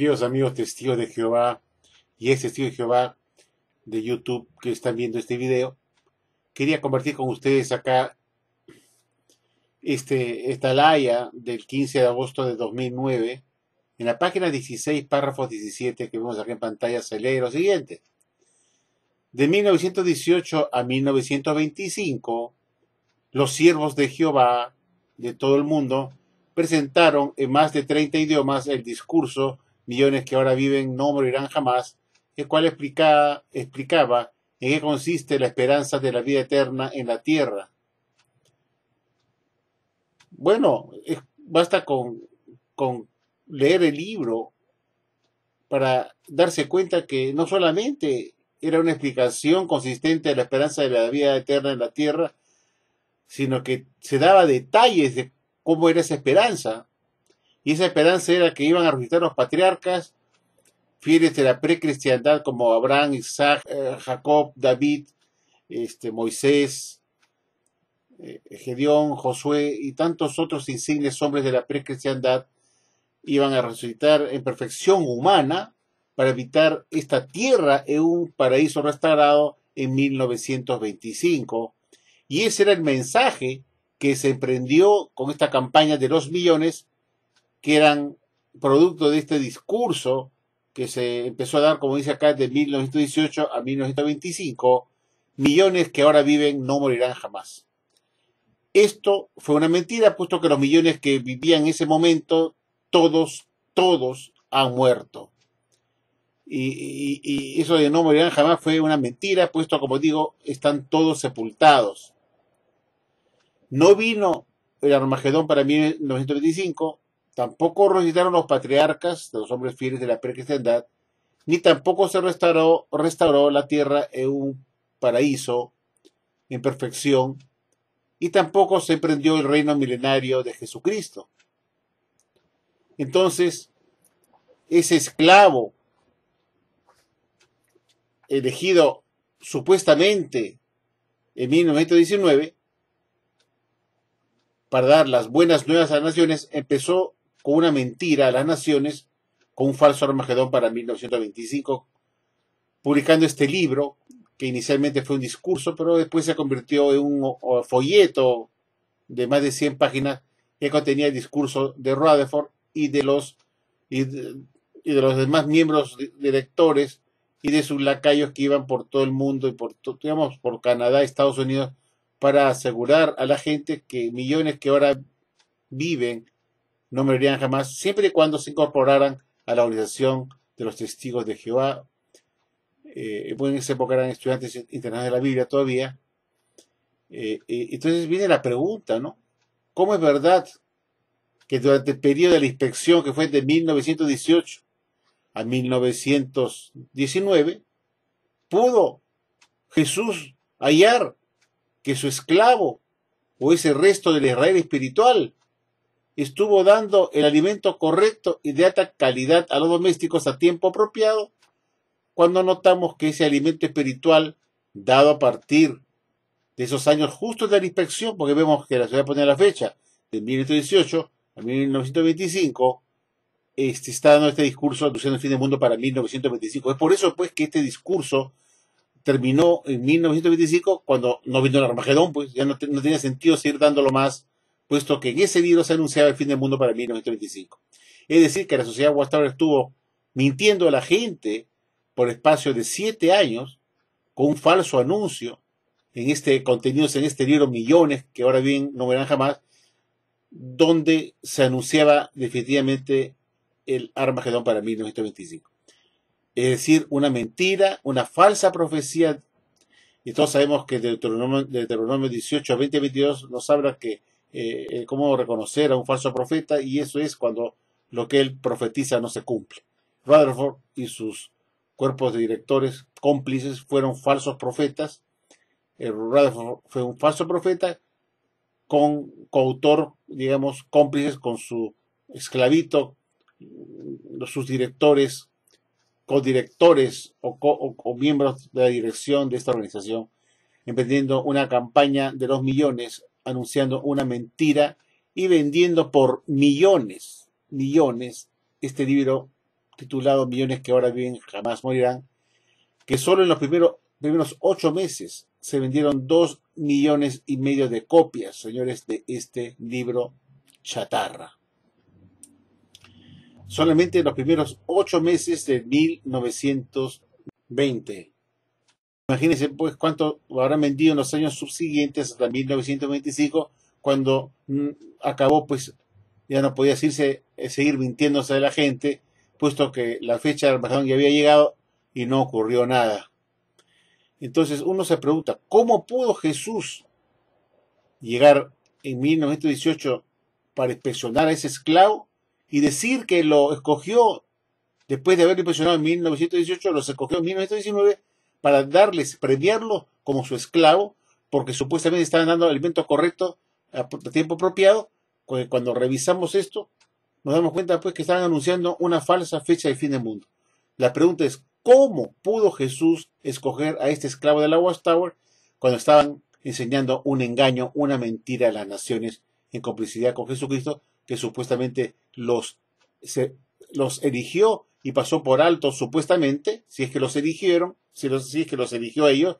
Queridos amigos testigos de Jehová y ex testigos de Jehová de YouTube que están viendo este video, quería compartir con ustedes acá esta laya del 15 de agosto de 2009. En la página 16, párrafos 17 que vemos acá en pantalla, se lee lo siguiente. De 1918 a 1925, los siervos de Jehová de todo el mundo presentaron en más de 30 idiomas el discurso Millones que ahora viven no morirán jamás, el cual explicaba en qué consiste la esperanza de la vida eterna en la tierra. Bueno, basta con leer el libro para darse cuenta que no solamente era una explicación consistente de la esperanza de la vida eterna en la tierra, sino que se daba detalles de cómo era esa esperanza. Y esa esperanza era que iban a resucitar los patriarcas fieles de la precristiandad como Abraham, Isaac, Jacob, David, Moisés, Gedeón, Josué y tantos otros insignes hombres de la precristiandad iban a resucitar en perfección humana para habitar esta tierra en un paraíso restaurado en 1925. Y ese era el mensaje que se emprendió con esta campaña de los millones, que eran producto de este discurso que se empezó a dar, como dice acá, de 1918 a 1925, millones que ahora viven no morirán jamás. Esto fue una mentira, puesto que los millones que vivían en ese momento, todos han muerto. Y eso de no morirán jamás fue una mentira, puesto, como digo, están todos sepultados. No vino el Armagedón para 1925, tampoco resucitaron los patriarcas, de los hombres fieles de la precristiandad, ni tampoco se restauró la tierra en un paraíso en perfección, y tampoco se emprendió el reino milenario de Jesucristo. Entonces, ese esclavo elegido supuestamente en 1919 para dar las buenas nuevas a las naciones, empezó con una mentira a las naciones, con un falso Armagedón para 1925, publicando este libro, que inicialmente fue un discurso, pero después se convirtió en un folleto de más de 100 páginas que contenía el discurso de Rutherford y de los demás miembros directores y de sus lacayos que iban por todo el mundo y por Canadá, Estados Unidos, para asegurar a la gente que millones que ahora viven no morirían jamás, siempre y cuando se incorporaran a la organización de los testigos de Jehová. En esa época eran estudiantes internados de la Biblia todavía. Entonces viene la pregunta, ¿no? ¿Cómo es verdad que durante el periodo de la inspección, que fue de 1918 a 1919, pudo Jesús hallar que su esclavo o ese resto del Israel espiritual estuvo dando el alimento correcto y de alta calidad a los domésticos a tiempo apropiado, cuando notamos que ese alimento espiritual dado a partir de esos años justos de la inspección, porque vemos que la ciudad pone la fecha de 1918 a 1925, está dando este discurso anunciando el fin del mundo para 1925. Es por eso pues que este discurso terminó en 1925, cuando no vino el Armagedón, pues ya no tenía sentido seguir dándolo más, puesto que en ese libro se anunciaba el fin del mundo para 1925. Es decir, que la sociedad Watchtower estuvo mintiendo a la gente por espacio de 7 años, con un falso anuncio contenidos en este libro Millones que ahora bien no verán jamás, donde se anunciaba definitivamente el Armagedón para 1925. Es decir, una mentira, una falsa profecía. Y todos sabemos que Deuteronomio 18, 20 y 22 nos habla que cómo reconocer a un falso profeta, y eso es cuando lo que él profetiza no se cumple. Rutherford y sus cuerpos de directores cómplices fueron falsos profetas. Rutherford fue un falso profeta con coautor, digamos, cómplices con su esclavito, sus directores, codirectores o miembros de la dirección de esta organización, emprendiendo una campaña de los millones, anunciando una mentira y vendiendo por millones este libro titulado Millones que ahora viven jamás morirán, que solo en los primeros 8 meses se vendieron 2,5 millones de copias, señores, de este libro chatarra. Solamente en los primeros 8 meses de 1920. Imagínense pues cuánto habrán vendido en los años subsiguientes hasta 1925, cuando acabó, pues ya no podía seguir mintiéndose de la gente, puesto que la fecha del Armagedón ya había llegado y no ocurrió nada. Entonces uno se pregunta, ¿cómo pudo Jesús llegar en 1918 para inspeccionar a ese esclavo y decir que lo escogió después de haber inspeccionado en 1918, los escogió en 1919 para premiarlo como su esclavo, porque supuestamente estaban dando el alimento correcto a tiempo apropiado? Cuando revisamos esto, nos damos cuenta pues que estaban anunciando una falsa fecha de fin del mundo. La pregunta es, ¿cómo pudo Jesús escoger a este esclavo de la Watchtower cuando estaban enseñando un engaño, una mentira a las naciones en complicidad con Jesucristo, que supuestamente los eligió y pasó por alto, supuestamente, si es que los eligieron, si es que los eligió a ellos,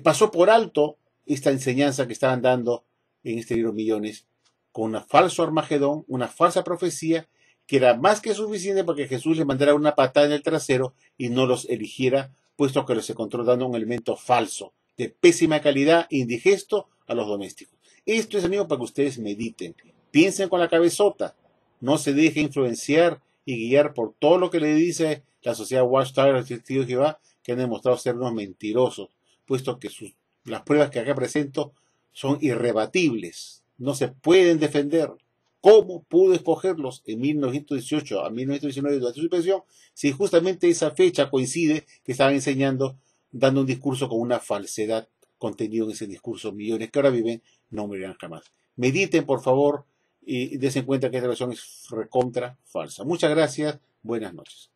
pasó por alto esta enseñanza que estaban dando en este libro Millones, con un falso Armagedón, una falsa profecía, que era más que suficiente para que Jesús les mandara una patada en el trasero y no los eligiera, puesto que los encontró dando un elemento falso, de pésima calidad, indigesto a los domésticos. Esto es, amigo, para que ustedes mediten, piensen con la cabezota, no se dejen influenciar y guiar por todo lo que le dice la sociedad Watchtower, los testigos de Jehová, que han demostrado ser unos mentirosos, puesto que las pruebas que acá presento son irrebatibles, no se pueden defender. ¿Cómo pudo escogerlos en 1918 a 1919 durante su inspección si justamente esa fecha coincide que estaban enseñando, dando un discurso con una falsedad contenido en ese discurso? Millones que ahora viven no morirán jamás. Mediten, por favor, y des en cuenta que esta versión es recontra falsa. Muchas gracias. Buenas noches.